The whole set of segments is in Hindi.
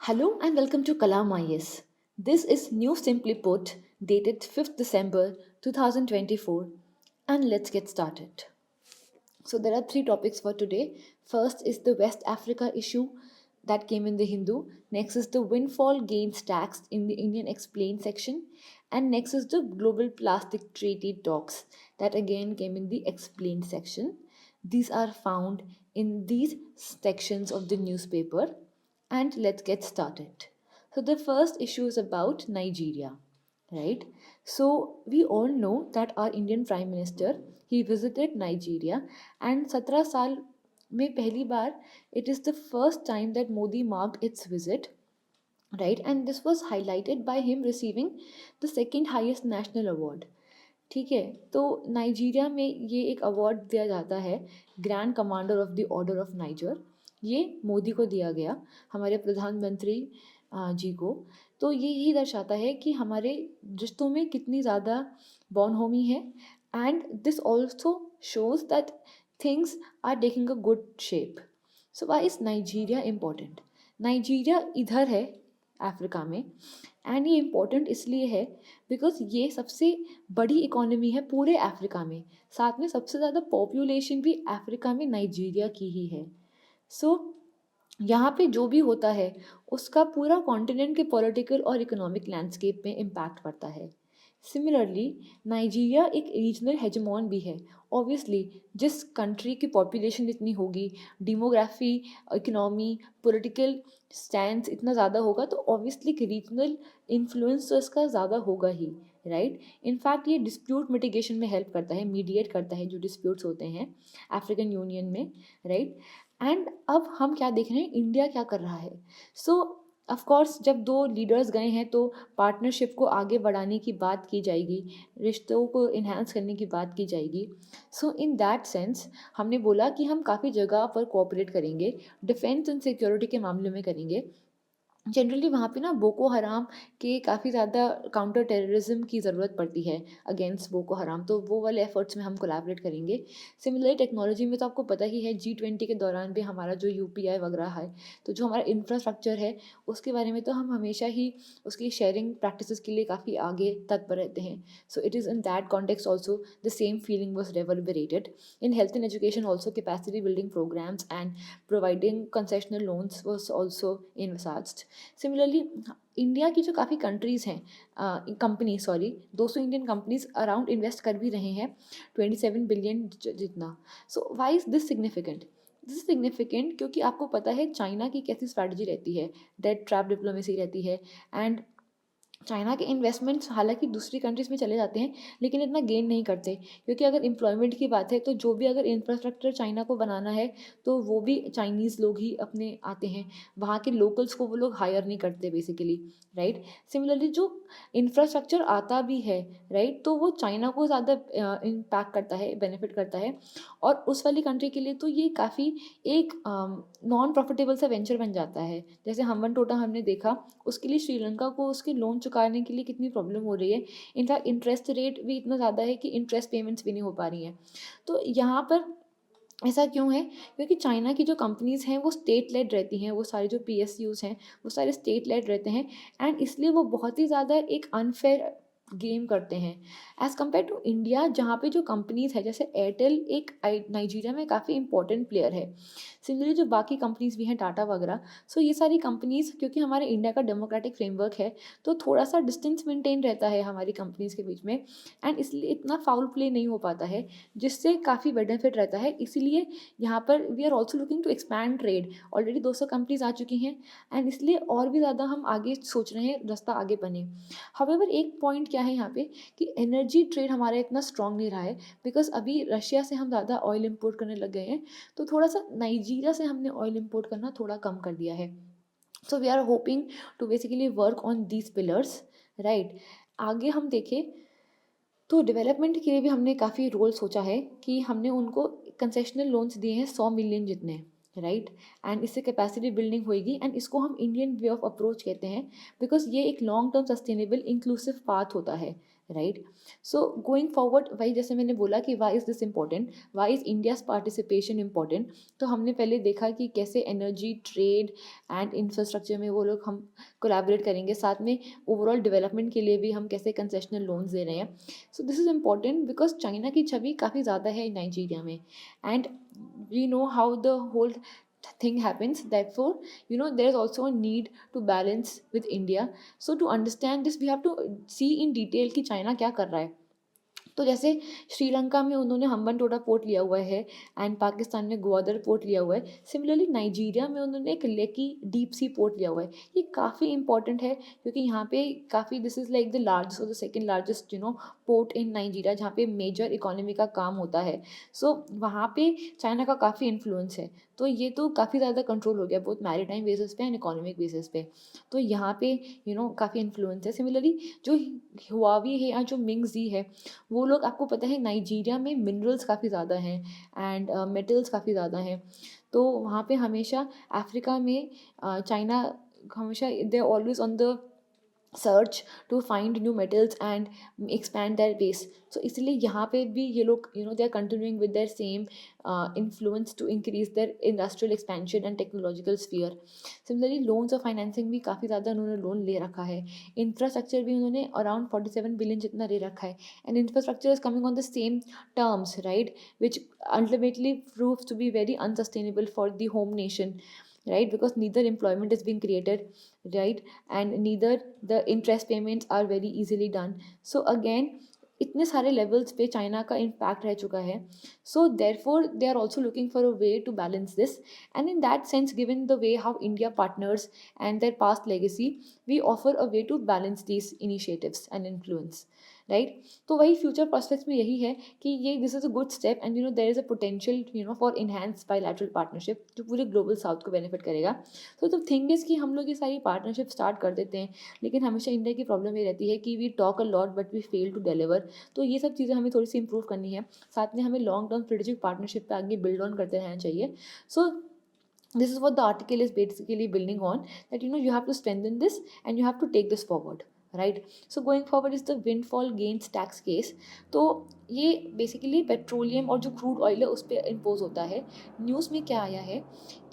Hello and welcome to Kalam IS. This is New Simply Put, dated 5th December 2024, and let's get started. So, there are three topics for today. First is the West Africa issue that came in the Hindu, next is the windfall gains tax in the Indian Explained section, and next is the Global Plastic Treaty talks that again came in the Explained section. These are found in these sections of the newspaper, and let's get started. So, the first issue is about Nigeria, right? So, we all know that our Indian Prime Minister he visited Nigeria, and 17 साल में पहली बार it is the first time that Modi marked its visit, right? And this was highlighted by him receiving the second highest national award. ठीक है, तो नाइजीरिया में ये एक अवार्ड दिया जाता है grand commander of the order of niger. ये मोदी को दिया गया, हमारे प्रधानमंत्री जी को। तो ये यही दर्शाता है कि हमारे रिश्तों में कितनी ज़्यादा बॉनहोमी है, and this also shows that things are taking a good shape. So why is Nigeria important? Nigeria इधर है अफ्रीका में, एंड ये इम्पोर्टेंट इसलिए है बिकॉज ये सबसे बड़ी इकोनॉमी है पूरे अफ्रीका में, साथ में सबसे ज़्यादा पॉपुलेशन भी अफ्रीका में नाइजीरिया की ही है। सो यहाँ पे जो भी होता है उसका पूरा कॉन्टिनेंट के पॉलिटिकल और इकोनॉमिक लैंडस्केप में इम्पैक्ट पड़ता है। सिमिलरली नाइजीरिया एक रीजनल हेजमॉन भी है। ऑब्वियसली जिस कंट्री की पॉपुलेशन इतनी होगी, डेमोग्राफी, इकोनॉमी, पॉलिटिकल स्टैंड इतना ज़्यादा होगा, तो ऑब्वियसली एक रीजनल इन्फ्लुएंस तो इसका ज़्यादा होगा ही, राइट? इनफैक्ट ये डिस्प्यूट मिटिगेशन में हेल्प करता है, मीडिएट करता है जो डिस्प्यूट्स होते हैं अफ्रीकन यूनियन में, राइट? एंड अब हम क्या देख रहे हैं, इंडिया क्या कर रहा है? सो ऑफ कोर्स जब दो लीडर्स गए हैं तो पार्टनरशिप को आगे बढ़ाने की बात की जाएगी, रिश्तों को इन्हांस करने की बात की जाएगी। सो इन दैट सेंस हमने बोला कि हम काफ़ी जगह पर कोऑपरेट करेंगे, डिफेंस एंड सिक्योरिटी के मामले में करेंगे। जनरली वहाँ पे ना बोको हराम के काफ़ी ज़्यादा काउंटर टेररिज्म की ज़रूरत पड़ती है अगेंस्ट बोको हराम, तो वो वाले एफर्ट्स में हम कोलैबोरेट करेंगे। सिमिलरली टेक्नोलॉजी में तो आपको पता ही है, G20 के दौरान भी हमारा जो UPI वगैरह है, तो जो हमारा इंफ्रास्ट्रक्चर है उसके बारे में तो हम हमेशा ही उसकी शेयरिंग प्रैक्टिसेस के लिए काफ़ी आगे तत्पर रहते हैं। So it is in that context also the same feeling was reverberated in health and education also. Capacity building programs and providing concessional loans was also envisaged। Similarly India की जो काफ़ी कंट्रीज़ हैं, company sorry 200 Indian companies around invest कर भी रहे हैं 27 बिलियन जितना। So why is this significant? This is significant क्योंकि आपको पता है चाइना की कैसी स्ट्रैटेजी रहती है, डेट ट्रैप डिप्लोमेसी रहती है, एंड चाइना के इन्वेस्टमेंट्स हालांकि दूसरी कंट्रीज़ में चले जाते हैं लेकिन इतना गेन नहीं करते, क्योंकि अगर एम्प्लॉयमेंट की बात है तो जो भी अगर इंफ्रास्ट्रक्चर चाइना को बनाना है तो वो भी चाइनीज़ लोग ही अपने आते हैं, वहाँ के लोकल्स को वो लोग हायर नहीं करते बेसिकली, राइट? सिमिलरली जो इंफ्रास्ट्रक्चर आता भी है, राइट, तो वो चाइना को ज़्यादा इम्पैक्ट करता है, बेनिफिट करता है, और उस वाली कंट्री के लिए तो ये काफ़ी एक नॉन प्रॉफिटेबल सा वेंचर बन जाता है। जैसे हम्बन टोटा हमने देखा, उसके लिए श्रीलंका को उसके लोन चुकाने के लिए कितनी प्रॉब्लम हो रही है। इनफैक्ट इंटरेस्ट रेट भी इतना ज़्यादा है कि इंटरेस्ट पेमेंट्स भी नहीं हो पा रही हैं। तो यहाँ पर ऐसा क्यों है? क्योंकि चाइना की जो कंपनीज़ हैं वो स्टेट लेड रहती हैं, वो सारे जो PSUs हैं वो सारे स्टेट लेड रहते हैं, एंड इसलिए वो बहुत ही ज़्यादा एक अनफेयर गेम करते हैं एज़ कम्पेयर टू इंडिया, जहाँ पे जो कंपनीज़ है जैसे एयरटेल एक नाइजीरिया में काफ़ी इंपॉर्टेंट प्लेयर है। सिमिलरली जो बाकी कंपनीज़ भी हैं टाटा वगैरह, सो ये सारी कंपनीज़ क्योंकि हमारे इंडिया का डेमोक्रेटिक फ्रेमवर्क है तो थोड़ा सा डिस्टेंस मेंटेन रहता है हमारी कंपनीज़ के बीच में, एंड इसलिए इतना फाउल प्ले नहीं हो पाता है, जिससे काफ़ी बेनिफिट रहता है। इसीलिए यहाँ पर we are also looking to expand trade. Already 200 companies आ चुकी हैं, एंड इसलिए और भी ज़्यादा हम आगे सोच रहे हैं, रास्ता आगे बने। हावेवर एक पॉइंट क्या है यहाँ पे कि एनर्जी ट्रेड हमारा इतना स्ट्रॉन्ग नहीं रहा है, बिकॉज अभी रशिया से हम ज़्यादा ऑयल इम्पोर्ट करने लग गए हैं, तो थोड़ा सा नाइजीरिया से हमने ऑयल इम्पोर्ट करना थोड़ा कम कर दिया है। So we are hoping to basically work on these pillars, right? आगे हम देखें तो डेवलपमेंट के लिए भी हमने काफ़ी रोल सोचा है कि हमने उनको कंसेशनल लोन्स दिए हैं 100 मिलियन जितने, राइट? एंड इससे कैपेसिटी बिल्डिंग होएगी, एंड इसको हम इंडियन वे ऑफ अप्रोच कहते हैं, बिकॉज ये एक long term sustainable inclusive path होता है, राइट. सो गोइंग फॉरवर्ड, वही जैसे मैंने बोला कि why is this important, why is India's participation important. तो हमने पहले देखा कि कैसे एनर्जी, ट्रेड एंड इंफ्रास्ट्रक्चर में वो लोग हम कोलैबोरेट करेंगे, साथ में ओवरऑल डेवलपमेंट के लिए भी हम कैसे कंसेशनल लोन्स दे रहे हैं. So this is important because China की छवि काफ़ी ज़्यादा है नाइजीरिया में, and we know how the whole thing happens. Therefore, there is also a need to balance with India. So to understand this, we have to see in detail कि चाइना क्या कर रहा है. तो जैसे श्रीलंका में उन्होंने हम्बनटोटा पोर्ट लिया हुआ है एंड पाकिस्तान में ग्वादर पोर्ट लिया हुआ है. सिमिलरली नाइजीरिया में उन्होंने एक लेकी डीप सी पोर्ट लिया हुआ है. ये काफ़ी इंपॉर्टेंट है क्योंकि यहाँ पे काफ़ी, this is like the largest और the second largest port in Nigeria, जहाँ पे मेजर इकोनॉमी का काम होता है. सो वहाँ पे चाइना का काफ़ी इन्फ्लुएंस है. तो ये तो काफ़ी ज़्यादा कंट्रोल हो गया बोथ मैरीटाइम बेसिस पे एंड इकोनॉमिक बेसिस पे. तो यहाँ पे काफ़ी इन्फ्लुएंस है. सिमिलरली जो हुआवी है या जो मिंगजी है, वो लोग, आपको पता है नाइजीरिया में मिनरल्स काफ़ी ज़्यादा हैं एंड मेटल्स काफ़ी ज़्यादा हैं. तो वहाँ पे हमेशा अफ्रीका में चाइना हमेशा they always on the search to find new metals and expand their base. So इसलिए यहाँ पे भी ये लोग they are continuing with their same influence to increase their industrial expansion and technological sphere. Similarly loans और फाइनेंसिंग भी काफ़ी ज़्यादा उन्होंने लोन ले रखा है. इंफ्रास्ट्रक्चर भी उन्होंने अराउंड 47 बिलियन जितना ले रखा है. And infrastructure is coming on the same terms, right, which ultimately proves to be very unsustainable for the home nation, right, because neither employment is being created, right, and neither the interest payments are very easily done. So again, इतने सारे लेवल्स पे चाइना का इम्पैक्ट रह चुका है. So therefore they are also looking for a way to balance this. And in that sense, given the way how India partners and their past legacy, we offer a way to balance these initiatives and influence, right. तो वही फ्यूचर प्रोस्पेक्ट्स में यही है कि ये this is a good step and there is a potential for enhance bilateral partnership जो पूरे ग्लोबल साउथ को बेनिफिट करेगा. तो द थिंग इज़ कि हम लोग ये सारी पार्टनरशिप स्टार्ट कर देते हैं, लेकिन हमेशा इंडिया की प्रॉब्लम ये रहती है कि we talk a lot but we fail to deliver. तो ये सब चीज़ें हमें थोड़ी सी इंप्रूव करनी है. साथ में हमें लॉन्ग टर्म स्ट्रेटेजिक पार्टनरशिप पे आगे बिल्ड ऑन करते रहना चाहिए. सो this is what the article is basically building on, that you have to strengthen this and you have to take this forward, right. So going forward is the windfall gains tax case. तो ये बेसिकली पेट्रोलियम और जो क्रूड ऑयल है उस पर इम्पोज होता है. न्यूज़ में क्या आया है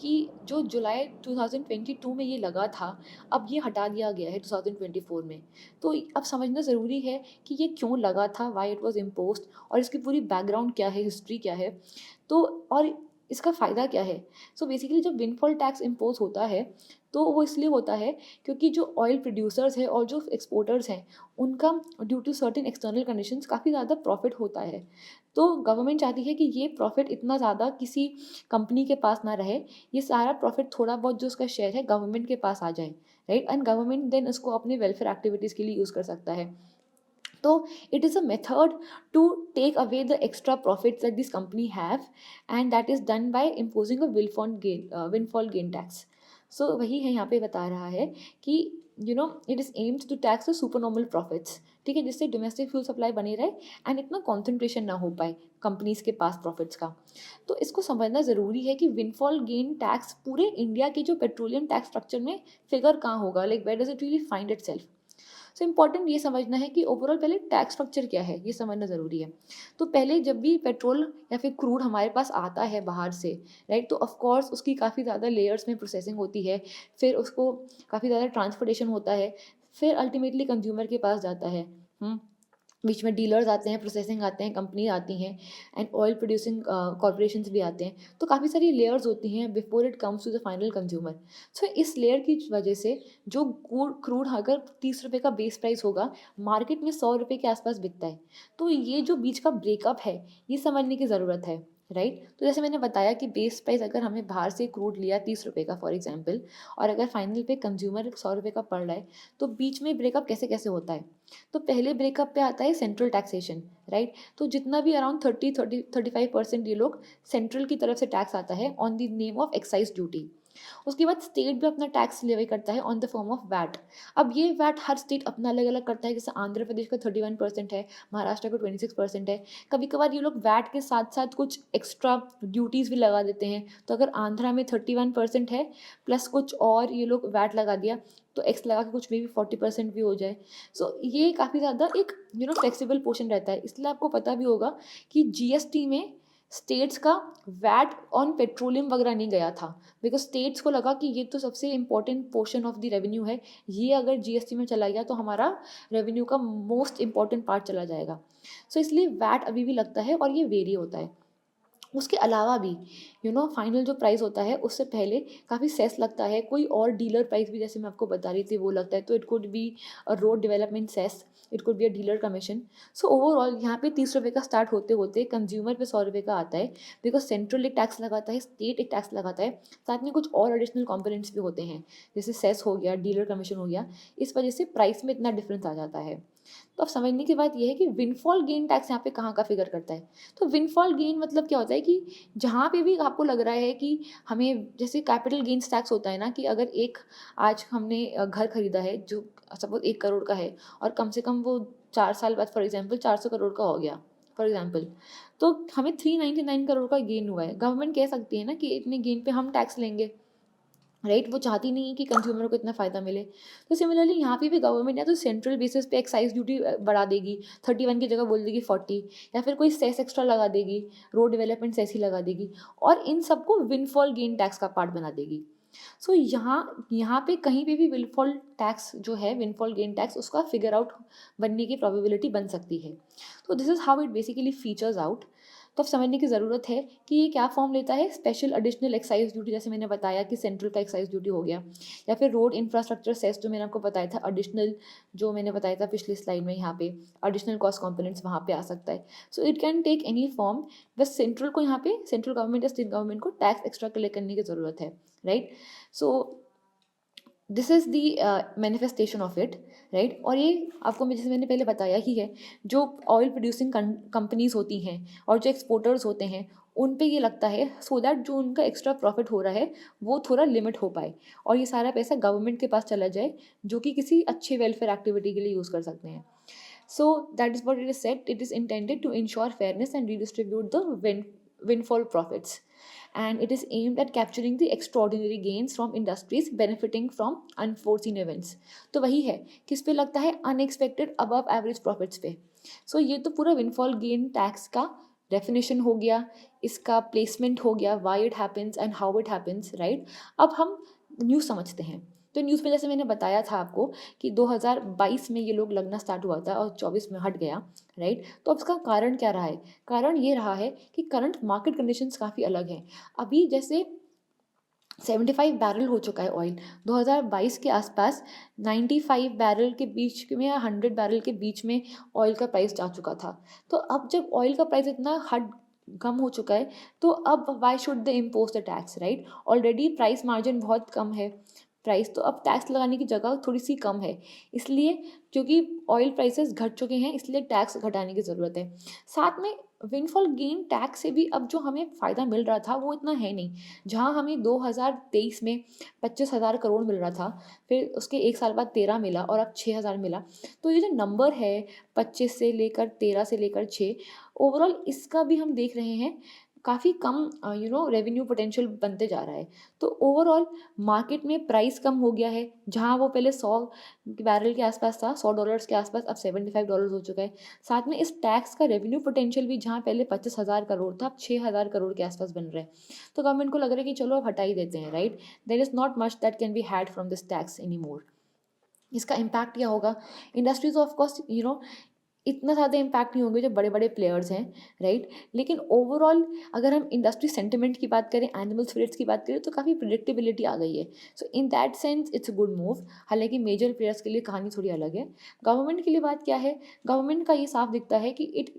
कि जो जुलाई 2022 में ये लगा था, अब ये हटा दिया गया है 2024 में. तो अब समझना ज़रूरी है कि ये क्यों लगा था, वाई इट वॉज इम्पोज, और इसकी पूरी बैकग्राउंड क्या है, हिस्ट्री क्या है, तो और इसका फ़ायदा क्या है. सो बेसिकली जब विंडफॉल टैक्स इम्पोज होता है तो वो इसलिए होता है क्योंकि जो ऑयल प्रोड्यूसर्स हैं और जो एक्सपोर्टर्स हैं, उनका due to certain external conditions काफ़ी ज़्यादा प्रॉफिट होता है. तो गवर्नमेंट चाहती है कि ये प्रॉफिट इतना ज़्यादा किसी कंपनी के पास ना रहे, ये सारा प्रॉफिट थोड़ा बहुत जो उसका शेयर है गवर्नमेंट के पास आ जाए, राइट. एंड गवर्नमेंट देन उसको अपने वेलफेयर एक्टिविटीज़ के लिए यूज़ कर सकता है. तो it is a method to take away the extra profits that this company have, and that is done by imposing a windfall gain tax. So वही है यहाँ पे बता रहा है कि it is aimed to tax the supernormal profits, ठीक है, जिससे डोमेस्टिक फ्यूल सप्लाई बनी रहे एंड इतना कॉन्सेंट्रेशन ना हो पाए कंपनीज के पास प्रॉफिट्स का. तो इसको समझना ज़रूरी है कि विंडफॉल गेन टैक्स पूरे इंडिया के जो पेट्रोलियम टैक्स स्ट्रक्चर में फिगर कहाँ होगा, like where does it really find itself. So important ये समझना है कि ओवरऑल पहले टैक्स स्ट्रक्चर क्या है, ये समझना ज़रूरी है. तो पहले जब भी पेट्रोल या फिर क्रूड हमारे पास आता है बाहर से, राइट, तो ऑफकोर्स उसकी काफ़ी ज़्यादा लेयर्स में प्रोसेसिंग होती है, फिर उसको काफ़ी ज़्यादा ट्रांसपोर्टेशन होता है, फिर अल्टीमेटली कंज्यूमर के पास जाता है. बीच में डीलर्स आते हैं, प्रोसेसिंग आते हैं, कंपनी आती हैं, एंड ऑयल प्रोड्यूसिंग कॉरपोरेशंस भी आते हैं. तो काफ़ी सारी लेयर्स होती हैं before it comes to the final consumer. So इस लेयर की वजह से जो क्रूड अगर 30 रुपये का बेस प्राइस होगा, मार्केट में 100 रुपये के आसपास बिकता है. तो ये जो बीच का ब्रेकअप है, ये समझने की ज़रूरत है, राइट. तो जैसे मैंने बताया कि बेस प्राइस अगर हमें बाहर से क्रूड लिया 30 रुपये का फॉर एग्जांपल, और अगर फाइनल पे कंज्यूमर 100 रुपये का पड़ रहा है, तो बीच में ब्रेकअप कैसे कैसे होता है. तो पहले ब्रेकअप पे आता है सेंट्रल टैक्सेशन, राइट. तो जितना भी अराउंड 35% ये लोग सेंट्रल की तरफ से टैक्स आता है on the name of excise duty. उसके बाद स्टेट भी अपना टैक्स लेवी करता है on the form of VAT. अब ये वैट हर स्टेट अपना अलग अलग करता है, जैसे आंध्र प्रदेश का 31% है, महाराष्ट्र का 26% है। कभी कभार ये लोग वैट के साथ साथ कुछ एक्स्ट्रा ड्यूटीज़ भी लगा देते हैं। तो अगर आंध्रा में 31% है प्लस कुछ और ये लोग वैट लगा दिया, तो एक्स लगा के कुछ में भी 40% भी हो जाए। सो ये काफ़ी ज़्यादा एक फ्लेक्सिबल पोर्शन रहता है। इसलिए आपको पता भी होगा कि जीएसटी में स्टेट्स का वैट ऑन पेट्रोलियम वगैरह नहीं गया था, बिकॉज स्टेट्स को लगा कि ये तो सबसे important portion of the revenue है, ये अगर जीएसटी में चला गया तो हमारा रेवेन्यू का मोस्ट इंपॉर्टेंट पार्ट चला जाएगा। सो इसलिए वैट अभी भी लगता है और ये वेरी होता है। उसके अलावा भी फाइनल जो प्राइस होता है उससे पहले काफ़ी सेस लगता है, कोई और डीलर प्राइस भी जैसे मैं आपको बता रही थी वो लगता है। तो it could be a road development cess, it could be a dealer commission. So overall यहाँ पे 30 रुपये का स्टार्ट होते होते कंज्यूमर पे 100 रुपये का आता है, बिकॉज सेंट्रल एक टैक्स लगाता है, स्टेट एक टैक्स लगाता है, साथ में कुछ और एडिशनल कॉम्पोनेंट्स भी होते हैं, जैसे सेस हो गया, डीलर कमीशन हो गया। इस वजह से प्राइस में इतना डिफरेंस आ जाता है। तो अब समझने की बात यह है कि विनफॉल गेन टैक्स यहाँ पे कहाँ का फिगर करता है। तो विनफॉल गेन मतलब क्या होता है कि जहाँ पे भी आपको लग रहा है कि हमें, जैसे कैपिटल गेन्स टैक्स होता है ना, कि अगर एक आज हमने घर खरीदा है जो सपोज 1 करोड़ का है, और कम से कम वो 4 साल बाद फॉर एग्जाम्पल 400 करोड़ का हो गया फॉर एग्जाम्पल, तो हमें 399 करोड़ का गेन हुआ है। गवर्नमेंट कह सकती है ना कि इतने गेन पे हम टैक्स लेंगे, राइट। वो चाहती नहीं है कि कंज्यूमर को इतना फ़ायदा मिले। तो सिमिलरली यहाँ पे भी गवर्नमेंट या तो सेंट्रल बेसिस पे एक्साइज ड्यूटी बढ़ा देगी, 31 की जगह बोल देगी 40, या फिर कोई सेस एक्स्ट्रा लगा देगी, रोड डेवलपमेंट सेस ही लगा देगी, और इन सबको विनफॉल गेन टैक्स का पार्ट बना देगी। सो यहाँ पे कहीं पे भी विनफॉल टैक्स जो है, विनफॉल गेन टैक्स, उसका फिगर आउट बनने की प्रोबेबिलिटी बन सकती है। तो this is how it basically features out. तो अब समझने की ज़रूरत है कि ये क्या फॉर्म लेता है। स्पेशल एडिशनल एक्साइज ड्यूटी, जैसे मैंने बताया कि सेंट्रल का एक्साइज ड्यूटी हो गया, या फिर रोड इंफ्रास्ट्रक्चर सेस जो मैंने आपको बताया था एडिशनल, जो मैंने बताया था पिछली स्लाइड में, यहाँ पे एडिशनल कॉस्ट कंपोनेंट्स वहाँ पे आ सकता है। So it can take any form, बस सेंट्रल को यहाँ पे, सेंट्रल गवर्नमेंट या स्टेट गवर्नमेंट को टैक्स एक्स्ट्रा कलेक्ट करने की ज़रूरत है, right. So this is the manifestation of it, right. और ये आपको मैं, जैसे मैंने पहले बताया ही है, जो ऑयल प्रोड्यूसिंग कंपनीज होती हैं और जो एक्सपोर्टर्स होते हैं, उन पे ये लगता है सो दैट जो उनका एक्स्ट्रा प्रॉफिट हो रहा है वो थोड़ा लिमिट हो पाए, और ये सारा पैसा गवर्नमेंट के पास चला जाए, जो कि किसी अच्छे वेलफेयर एक्टिविटी के लिए यूज़ कर सकते हैं। So that is what it is set, it is intended to ensure fairness and redistribute the windfall profits, and it is aimed at capturing the extraordinary gains from industries benefiting from unforeseen events। तो वही है, किस पे लगता है, अनएक्सपेक्टेड अबव एवरेज प्रॉफिट्स पे। सो ये तो पूरा विनफॉल गेन टैक्स का डेफिनेशन हो गया, इसका प्लेसमेंट हो गया, why it happens and how it happens, right. अब हम न्यूज़ समझते हैं। तो न्यूज़ में जैसे मैंने बताया था आपको कि 2022 में ये लोग लगना स्टार्ट हुआ था और 24 में हट गया, राइट। तो अब इसका कारण क्या रहा है? कारण ये रहा है कि करंट मार्केट कंडीशंस काफ़ी अलग हैं। अभी जैसे 75 बैरल हो चुका है ऑयल, 2022 के आसपास 95 बैरल के बीच में या 100 बैरल के बीच में ऑयल का प्राइस जा चुका था। तो अब जब ऑयल का प्राइस इतना हद कम हो चुका है, तो अब why should they impose the tax, right. Already price margin बहुत कम है, प्राइस तो अब टैक्स लगाने की जगह थोड़ी सी कम है, इसलिए क्योंकि ऑयल प्राइसेस घट चुके हैं, इसलिए टैक्स घटाने की ज़रूरत है। साथ में विनफॉल गेन टैक्स से भी अब जो हमें फ़ायदा मिल रहा था वो इतना है नहीं। जहाँ हमें 2023 में 25,000 करोड़ मिल रहा था, फिर उसके 1 साल बाद 13 मिला और अब 6,000 मिला। तो ये जो नंबर है 25 से लेकर 13 से लेकर 6, ओवरऑल इसका भी हम देख रहे हैं काफ़ी कम रेवेन्यू पोटेंशियल बनते जा रहा है। तो ओवरऑल मार्केट में प्राइस कम हो गया है, जहाँ वो पहले 100 बैरल के आसपास था, $100 के आसपास, अब $75 हो चुका है। साथ में इस टैक्स का रेवेन्यू पोटेंशियल भी, जहाँ पहले 25,000 करोड़ था, अब 6,000 करोड़ के आसपास बन रहा है। तो गवर्नमेंट को लग रहा है कि चलो अब हटा ही देते हैं, right. There is not much that can be had from this tax any more. इसका इम्पैक्ट क्या होगा? इंडस्ट्रीज ऑफ कोर्स इतना ज़्यादा इम्पैक्ट नहीं होंगे जो बड़े बड़े प्लेयर्स हैं, राइट। लेकिन ओवरऑल अगर हम इंडस्ट्री सेंटिमेंट की बात करें, एनिमल स्पिरिट्स की बात करें, तो काफ़ी प्रिडिक्टेबिलिटी आ गई है। So in that sense it's a good move. हालांकि मेजर प्लेयर्स के लिए कहानी थोड़ी अलग है। गवर्नमेंट के लिए बात क्या है? गवर्नमेंट का ये साफ दिखता है कि it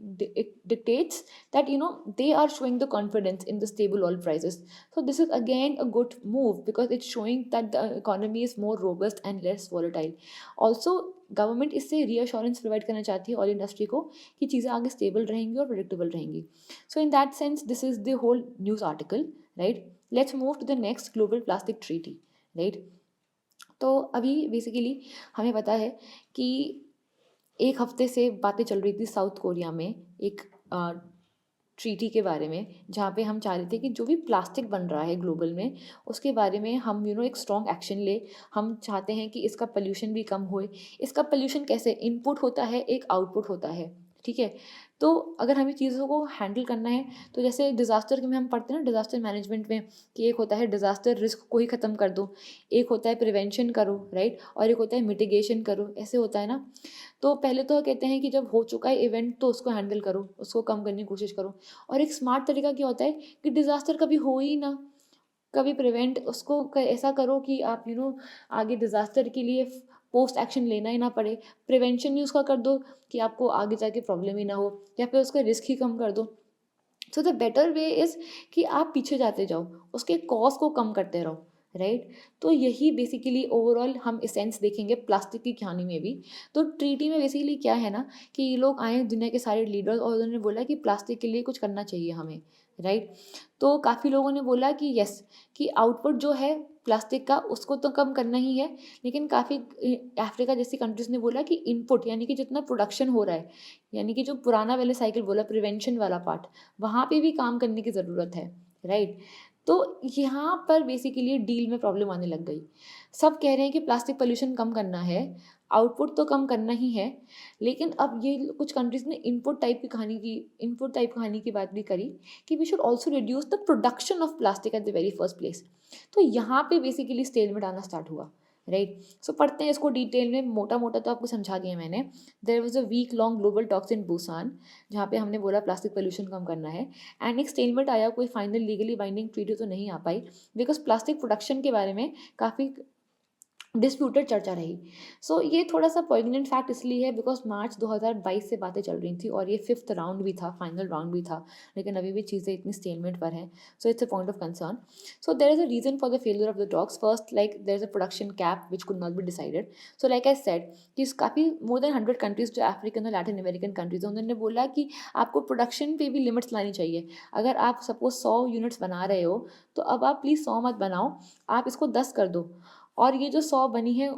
dictates that they are showing the confidence in the stable oil prices. So this is again a good move because it's showing that the economy is more robust and less volatile. Also government इससे रीअश्योरेंस प्रोवाइड करना चाहती है ऑयल इंडस्ट्री को कि चीज़ें आगे स्टेबल रहेंगी और प्रिडिक्टेबल रहेंगी। So in that sense this is the whole news article, right. Let's move to the next global plastic treaty, right. तो अभी बेसिकली हमें पता है कि एक हफ्ते से बातें चल रही थी साउथ कोरिया में एक ट्रीटी के बारे में, जहाँ पे हम चाह रहे थे कि जो भी प्लास्टिक बन रहा है ग्लोबल में उसके बारे में हम एक स्ट्रॉन्ग एक्शन ले। हम चाहते हैं कि इसका पोल्यूशन भी कम होए। इसका पोल्यूशन कैसे, इनपुट होता है एक आउटपुट होता है, ठीक है। तो अगर हमें चीज़ों को हैंडल करना है तो जैसे डिज़ास्टर में हम पढ़ते हैं ना, डिज़ास्टर मैनेजमेंट में, कि एक होता है डिज़ास्टर रिस्क को ही ख़त्म कर दो, एक होता है प्रिवेंशन करो, राइट, और एक होता है मिटिगेशन करो, ऐसे होता है ना। तो पहले तो कहते हैं कि जब हो चुका है इवेंट तो उसको हैंडल करो, उसको कम करने की कोशिश करो। और एक स्मार्ट तरीका क्या होता है कि डिज़ास्टर कभी हो ही ना, कभी प्रिवेंट उसको ऐसा करो कि आप आगे डिज़ास्टर के लिए पोस्ट एक्शन लेना ही ना पड़े। प्रिवेंशन ही उसका कर दो कि आपको आगे जाके प्रॉब्लम ही ना हो, या फिर उसका रिस्क ही कम कर दो। So the better way is कि आप पीछे जाते जाओ, उसके कॉस्ट को कम करते रहो, राइट। तो यही बेसिकली ओवरऑल हम इसेंस देखेंगे प्लास्टिक की कहानी में भी। तो ट्रीटी में बेसिकली क्या है ना, कि ये लोग आए दुनिया के सारे लीडर्स और उन्होंने बोला कि प्लास्टिक के लिए कुछ करना चाहिए हमें, राइट। तो काफ़ी लोगों ने बोला कि यस, कि आउटपुट जो है प्लास्टिक का उसको तो कम करना ही है, लेकिन काफ़ी अफ्रीका जैसी कंट्रीज़ ने बोला कि इनपुट यानी कि जितना प्रोडक्शन हो रहा है, यानी कि जो पुराना वाले साइकिल बोला प्रिवेंशन वाला पार्ट, वहाँ पे भी काम करने की ज़रूरत है, राइट। तो यहाँ पर बेसिकली डील में प्रॉब्लम आने लग गई। सब कह रहे हैं कि प्लास्टिक पोल्यूशन कम करना है, आउटपुट तो कम करना ही है, लेकिन अब ये कुछ कंट्रीज़ ने इनपुट टाइप कहानी की बात भी करी कि we should also reduce the production of plastic at the very first place. तो यहाँ पे बेसिकली स्टेलमेंट आना स्टार्ट हुआ, राइट। सो पढ़ते हैं इसको डिटेल में, मोटा मोटा तो आपको समझा दिया मैंने। There was a week long global talks in Busan, जहाँ पे हमने बोला प्लास्टिक पोल्यूशन कम करना है। एंड एक स्टेलमेंट आया, कोई फाइनल लीगली बाइंडिंग ट्रीटी तो नहीं आ पाई, बिकॉज प्लास्टिक प्रोडक्शन के बारे में काफ़ी डिस्प्यूटेड चर्चा रही। सो ये थोड़ा सा पॉइगनेंट फैक्ट इसलिए है बिकॉज मार्च 2022 से बातें चल रही थी और ये फिफ्थ राउंड भी था, फाइनल राउंड भी था, लेकिन अभी भी चीज़ें इतनी स्टेलमेंट पर हैं। So it's a point of concern. So there is a reason for the failure of the talks. First, like there is a production cap which could not be decided. So like I said कि काफ़ी मोर देन 100 कंट्रीज जो अफ्रीकन और लैटिन अमेरिकन कंट्रीज हैं, उन्होंने बोला कि आपको प्रोडक्शन पे भी लिमिट्स लानी चाहिए। अगर आप सपोज 100 यूनिट्स बना रहे हो तो अब आप प्लीज़ 100 मत बनाओ, आप इसको 10 कर दो। और ये जो 100 बनी है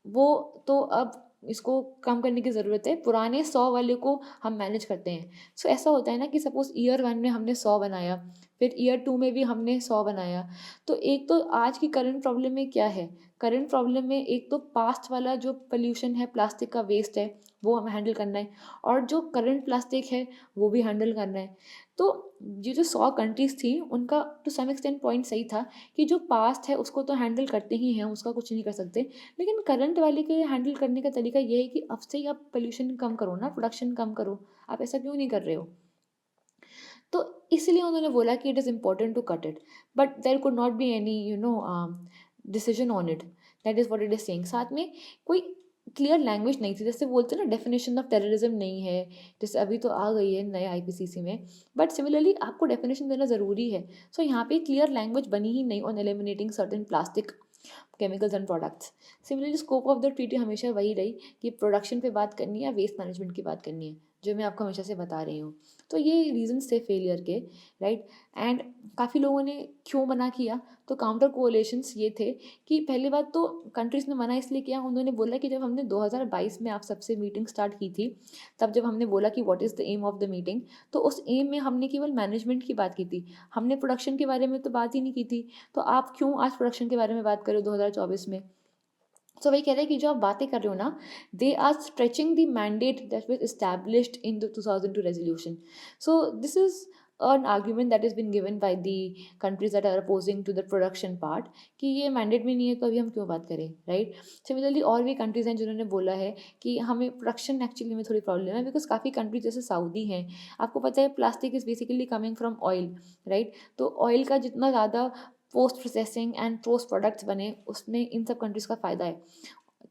वो तो अब इसको कम करने की ज़रूरत है, पुराने 100 वाले को हम मैनेज करते हैं। सो ऐसा होता है ना कि सपोज़ ईयर 1 में हमने 100 बनाया, फिर ईयर 2 में भी हमने 100 बनाया। तो एक तो आज की करंट प्रॉब्लम में क्या है, करंट प्रॉब्लम में एक तो पास्ट वाला जो पोल्यूशन है, प्लास्टिक का वेस्ट है, वो हमें हैंडल करना है, और जो करंट प्लास्टिक है वो भी हैंडल करना है। तो ये जो 100 कंट्रीज़ थी उनका टू सम एक्सटेंट पॉइंट सही था कि जो पास्ट है उसको तो हैंडल करते ही हैं, उसका कुछ नहीं कर सकते, लेकिन करंट वाले के हैंडल करने का तरीका ये है कि अब से ही आप पोल्यूशन कम करो ना, प्रोडक्शन कम करो। आप ऐसा क्यों नहीं कर रहे हो? तो इसलिए उन्होंने बोला कि it is important to cut it, but there could not be any decision on it. That is what it is saying. साथ में कोई क्लियर लैंग्वेज नहीं थी, जैसे बोलते हैं ना डेफिनेशन ऑफ टेररिज्म नहीं है, जैसे अभी तो आ गई है नए आईपीसीसी में, बट सिमिलरली आपको डेफिनेशन देना ज़रूरी है। सो यहाँ पे क्लियर लैंग्वेज बनी ही नहीं on eliminating certain plastic chemicals and products. Similarly scope of the treaty हमेशा वही रही कि प्रोडक्शन पे बात करनी है या वेस्ट मैनेजमेंट की बात करनी है, जो मैं आपको हमेशा से बता रही हूँ। तो ये रीजंस थे फेलियर के, राइट। एंड काफ़ी लोगों ने क्यों मना किया, तो काउंटर कोलेशंस ये थे कि पहली बात तो कंट्रीज़ ने मना इसलिए किया, उन्होंने बोला कि जब हमने 2022 में आप सबसे मीटिंग स्टार्ट की थी, तब जब हमने बोला कि what is the aim of the meeting, तो उस एम में हमने केवल मैनेजमेंट की बात की थी, हमने प्रोडक्शन के बारे में तो बात ही नहीं की थी। तो आप क्यों आज प्रोडक्शन के बारे में बात कर रहे हो 2024 में? सो वही कह रहे हैं कि जो आप बातें कर रहे हो ना, they are stretching the mandate that was established in the 2002 resolution. So this is an argument that has been given by the countries that are opposing to the production part, कि ये मैंडेट भी नहीं है तो अभी हम क्यों बात करें, राइट। सिमिलरली और भी कंट्रीज़ हैं जिन्होंने बोला है कि हमें प्रोडक्शन एक्चुअली में थोड़ी प्रॉब्लम है, बिकॉज काफ़ी कंट्रीज जैसे सऊदी हैं, आपको पता है plastic is basically coming from oil, right. तो ऑयल का जितना ज़्यादा post processing and post products बने उसमें इन सब कंट्रीज़ का फ़ायदा है।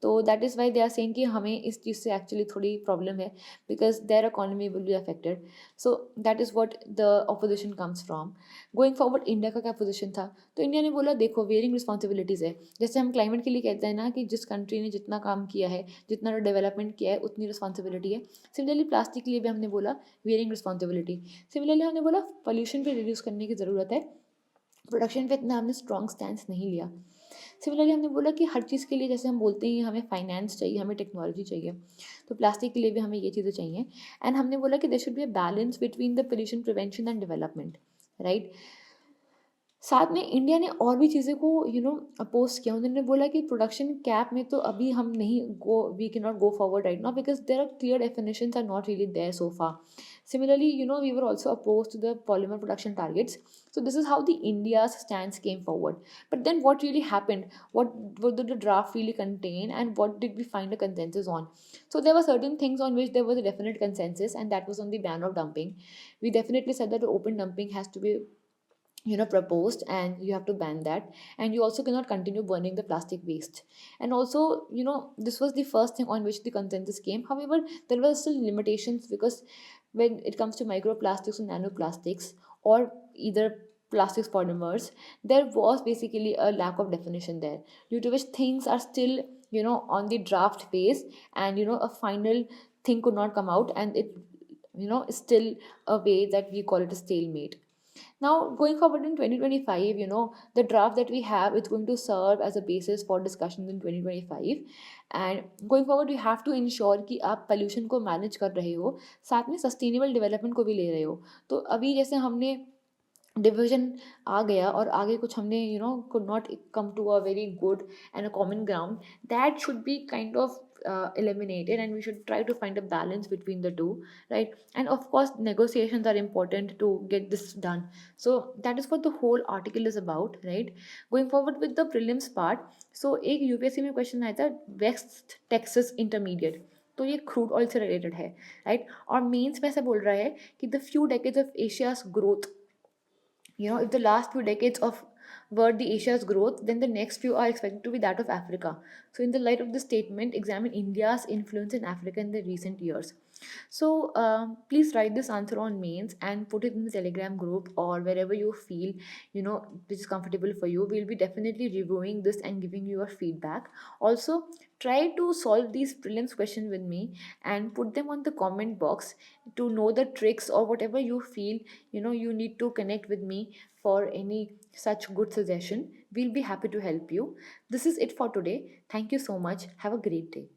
तो that is why they are saying कि हमें इस चीज़ से एक्चुअली थोड़ी प्रॉब्लम है, because their economy will be affected. So that is what the opposition comes from. Going forward India का क्या पोजीशन था, तो इंडिया ने बोला देखो वेरिंग रिस्पॉन्सिबिलिटीज़ है, जैसे हम क्लाइमेट के लिए कहते हैं ना कि जिस कंट्री ने जितना काम किया है, जितना डेवलपमेंट किया है उतनी रिस्पॉन्सिबिलिटी है। सिमिलरली प्लास्टिक के लिए भी हमने बोला वेरिंग रिस्पॉन्सिबिलिटी। सिमिलरली हमने बोला पोल्यूशन भी रिड्यूस करने की ज़रूरत है, प्रोडक्शन पे इतना हमने स्ट्रॉन्ग स्टैंड नहीं लिया। सिमिलरली हमने बोला कि हर चीज़ के लिए जैसे हम बोलते हैं हमें फाइनेंस चाहिए, हमें टेक्नोलॉजी चाहिए, तो प्लास्टिक के लिए भी हमें ये चीज़ें चाहिए। एंड हमने बोला कि there should be a balance between the pollution prevention and development, right. साथ में इंडिया ने और भी चीज़ें को अपोज किया। उन्होंने बोला कि प्रोडक्शन कैप में तो अभी हम नहीं go we can not go forward right now because there are clear definitions are not really there so far. Similarly, we were also opposed to the polymer production targets. So this is how the India's stance came forward. But then what really happened? What did the draft really contain, and what did we find a consensus on? So there were certain things on which there was a definite consensus, and that was on the ban of dumping. We definitely said that the open dumping has to be proposed, and you have to ban that. And you also cannot continue burning the plastic waste. And also, this was the first thing on which the consensus came. However, there were still limitations, because when it comes to microplastics and nanoplastics, or either plastics polymers, there was basically a lack of definition there, due to which things are still on the draft phase. And a final thing could not come out, and it is still a way that we call it a stalemate. Now, going forward in 2025, the draft that we have is going to serve as a basis for discussions in 2025. And going forward, you have to ensure कि आप pollution को manage कर रहे हो, साथ में sustainable development को भी ले रहे हो। तो अभी जैसे हमने डिविजन आ गया, और आगे कुछ हमने could not come to a very good and a common ground, that should be kind of eliminated, and we should try to find a balance between the two, right? And of course negotiations are important to get this done. So that is what the whole article is about, right? Going forward with the prelims part, so एक यूपीएससी में क्वेश्चन आया था, वेस्ट टेक्सास इंटरमीडिएट, तो ये क्रूड ऑयल से रिलेटेड है, राइट? और मेंस में ऐसा बोल रहा है कि the few decades of Asia's growth, if the last few decades of were the Asia's growth, then the next few are expected to be that of Africa. So, in the light of this statement, examine India's influence in Africa in the recent years. So, please write this answer on mains and put it in the Telegram group, or wherever you feel, which is comfortable for you. We'll be definitely reviewing this and giving you your feedback. Also, try to solve these prelims questions with me and put them on the comment box to know the tricks, or whatever you feel you need to connect with me for any such good suggestion. We'll be happy to help you. This is it for today. Thank you so much. Have a great day.